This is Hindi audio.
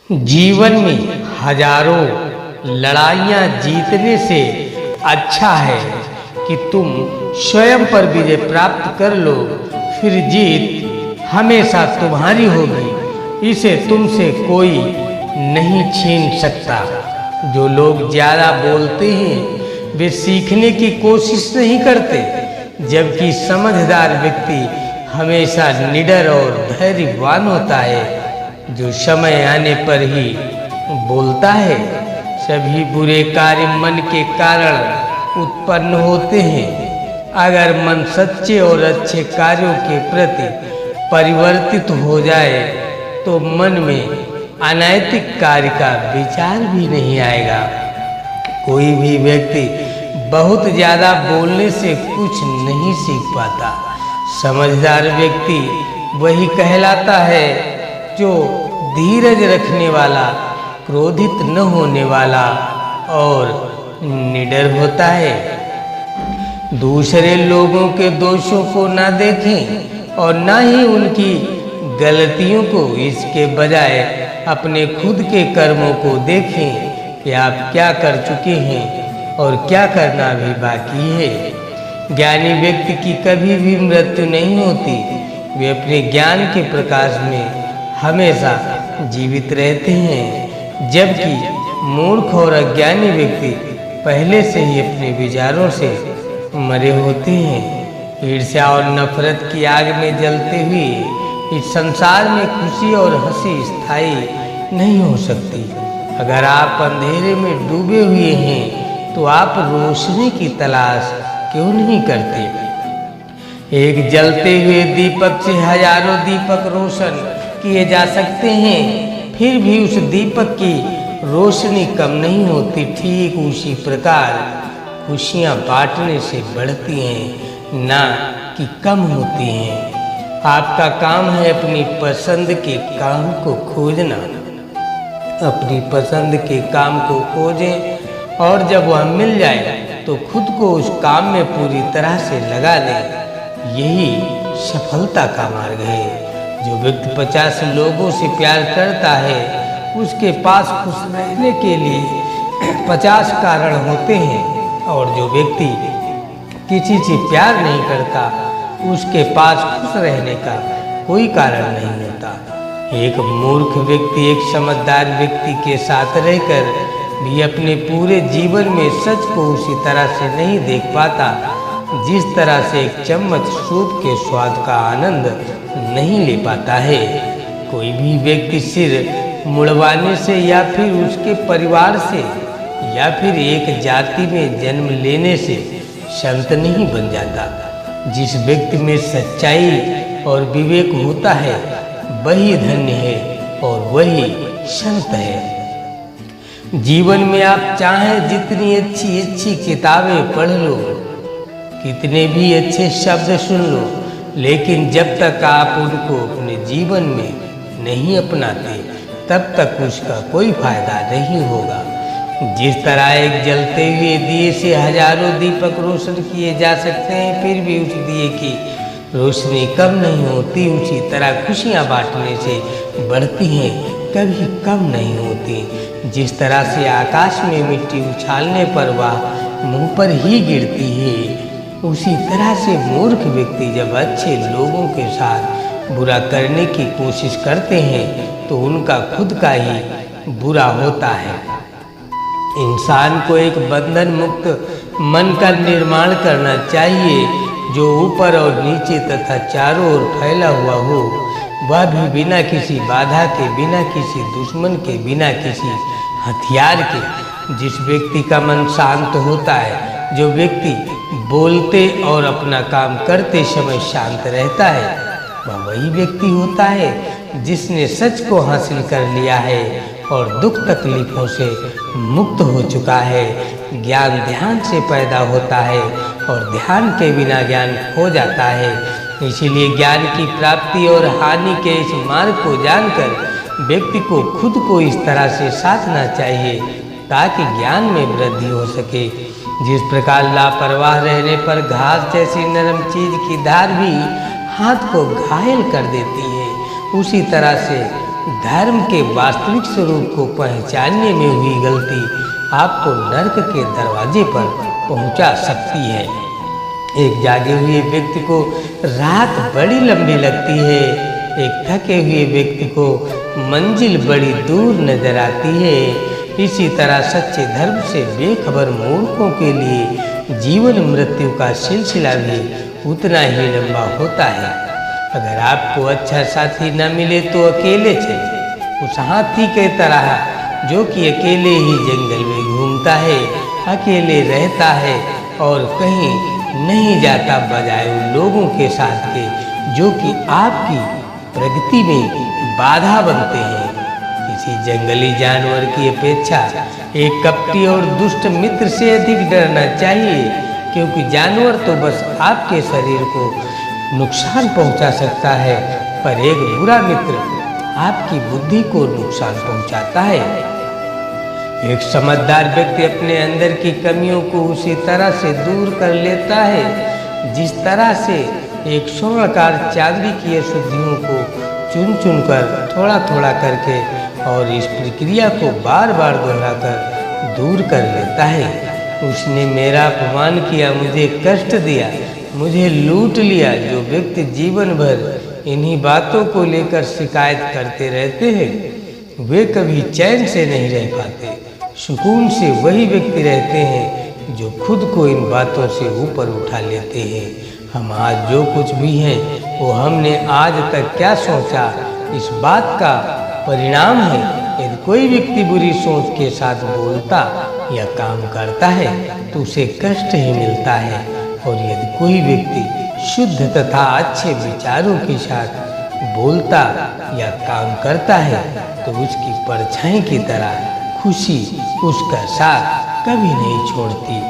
जीवन में हजारों लड़ाइयाँ जीतने से अच्छा है कि तुम स्वयं पर विजय प्राप्त कर लो, फिर जीत हमेशा तुम्हारी होगी, इसे तुमसे कोई नहीं छीन सकता। जो लोग ज़्यादा बोलते हैं वे सीखने की कोशिश नहीं करते, जबकि समझदार व्यक्ति हमेशा निडर और धैर्यवान होता है। जो समय आने पर ही बोलता है। सभी बुरे कार्य मन के कारण उत्पन्न होते हैं। अगर मन सच्चे और अच्छे कार्यों के प्रति परिवर्तित हो जाए तो मन में अनैतिक कार्य का विचार भी नहीं आएगा। कोई भी व्यक्ति बहुत ज़्यादा बोलने से कुछ नहीं सीख पाता। समझदार व्यक्ति वही कहलाता है जो धीरज रखने वाला, क्रोधित न होने वाला और निडर होता है। दूसरे लोगों के दोषों को ना देखें और ना ही उनकी गलतियों को, इसके बजाय अपने खुद के कर्मों को देखें कि आप क्या कर चुके हैं और क्या करना भी बाकी है। ज्ञानी व्यक्ति की कभी भी मृत्यु नहीं होती। वे अपने ज्ञान के प्रकाश में हमेशा जीवित रहते हैं, जबकि मूर्ख और अज्ञानी व्यक्ति पहले से ही अपने विचारों से मरे होते हैं। ईर्ष्या और नफरत की आग में जलते हुए इस संसार में खुशी और हंसी स्थायी नहीं हो सकती। अगर आप अंधेरे में डूबे हुए हैं तो आप रोशनी की तलाश क्यों नहीं करते? एक जलते हुए दीपक से हजारों दीपक रोशन किए जा सकते हैं, फिर भी उस दीपक की रोशनी कम नहीं होती। ठीक उसी प्रकार खुशियाँ बांटने से बढ़ती हैं, ना कि कम होती हैं। आपका काम है अपनी पसंद के काम को खोजना। अपनी पसंद के काम को खोजें और जब वह मिल जाए तो खुद को उस काम में पूरी तरह से लगा दें। यही सफलता का मार्ग है। जो व्यक्ति 50 लोगों से प्यार करता है, उसके पास खुश रहने के लिए 50 कारण होते हैं, और जो व्यक्ति किसी से प्यार नहीं करता, उसके पास खुश रहने का कोई कारण नहीं होता। एक मूर्ख व्यक्ति एक समझदार व्यक्ति के साथ रहकर भी अपने पूरे जीवन में सच को उसी तरह से नहीं देख पाता जिस तरह से एक चम्मच सूप के स्वाद का आनंद नहीं ले पाता है। कोई भी व्यक्ति सिर मुड़वाने से या फिर उसके परिवार से या फिर एक जाति में जन्म लेने से संत नहीं बन जाता। जिस व्यक्ति में सच्चाई और विवेक होता है वही धन्य है और वही संत है। जीवन में आप चाहें जितनी अच्छी अच्छी किताबें पढ़ लो, कितने भी अच्छे शब्द सुन लो, लेकिन जब तक आप उनको अपने जीवन में नहीं अपनाते तब तक उसका कोई फायदा नहीं होगा। जिस तरह एक जलते हुए दिए से हजारों दीपक रोशन किए जा सकते हैं, फिर भी उस दिए की रोशनी कम नहीं होती, उसी तरह खुशियाँ बांटने से बढ़ती हैं, कभी कम नहीं होती। जिस तरह से आकाश में मिट्टी उछालने पर वह मुंह पर ही गिरती है, उसी तरह से मूर्ख व्यक्ति जब अच्छे लोगों के साथ बुरा करने की कोशिश करते हैं तो उनका खुद का ही बुरा होता है। इंसान को एक बंधन मुक्त मन का निर्माण करना चाहिए जो ऊपर और नीचे तथा चारों ओर फैला हुआ हो, वह भी बिना किसी बाधा के, बिना किसी दुश्मन के, बिना किसी हथियार के। जिस व्यक्ति का मन शांत होता है, जो व्यक्ति बोलते और अपना काम करते समय शांत रहता है, वह वही व्यक्ति होता है जिसने सच को हासिल कर लिया है और दुख तकलीफों से मुक्त हो चुका है। ज्ञान ध्यान से पैदा होता है और ध्यान के बिना ज्ञान खो जाता है। इसीलिए ज्ञान की प्राप्ति और हानि के इस मार्ग को जानकर व्यक्ति को खुद को इस तरह से साधना चाहिए ताकि ज्ञान में वृद्धि हो सके। जिस प्रकार लापरवाह रहने पर घास जैसी नरम चीज की धार भी हाथ को घायल कर देती है, उसी तरह से धर्म के वास्तविक स्वरूप को पहचानने में हुई गलती आपको नरक के दरवाजे पर पहुंचा सकती है। एक जागे हुए व्यक्ति को रात बड़ी लंबी लगती है, एक थके हुए व्यक्ति को मंजिल बड़ी दूर नजर आती है। इसी तरह सच्चे धर्म से बेखबर मूर्खों के लिए जीवन मृत्यु का सिलसिला भी उतना ही लंबा होता है। अगर आपको अच्छा साथी न मिले तो अकेले चलिए। उस हाथी के तरह जो कि अकेले ही जंगल में घूमता है, अकेले रहता है और कहीं नहीं जाता, बजाय उन लोगों के साथ के जो कि आपकी प्रगति में बाधा बनते हैं। किसी जंगली जानवर की अपेक्षा एक कपटी और दुष्ट मित्र से अधिक डरना चाहिए, क्योंकि जानवर तो बस आपके शरीर को नुकसान पहुंचा सकता है, पर एक बुरा मित्र आपकी बुद्धि को नुकसान पहुंचाता है। एक समझदार व्यक्ति अपने अंदर की कमियों को उसी तरह से दूर कर लेता है जिस तरह से एक स्वर्णकार चांदी की अशुद्धियों को चुन चुन कर थोड़ा थोड़ा करके और इस प्रक्रिया को बार बार दोहराकर दूर कर लेता है। उसने मेरा अपमान किया, मुझे कष्ट दिया, मुझे लूट लिया। जो व्यक्ति जीवन भर इन्हीं बातों को लेकर शिकायत करते रहते हैं वे कभी चैन से नहीं रह पाते। सुकून से वही व्यक्ति रहते हैं जो खुद को इन बातों से ऊपर उठा लेते हैं। हम आज जो कुछ भी हैं वो हमने आज तक क्या सोचा, इस बात का परिणाम है। यदि कोई व्यक्ति बुरी सोच के साथ बोलता या काम करता है तो उसे कष्ट ही मिलता है, और यदि कोई व्यक्ति शुद्ध तथा अच्छे विचारों के साथ बोलता या काम करता है तो उसकी परछाई की तरह खुशी उसका साथ कभी नहीं छोड़ती।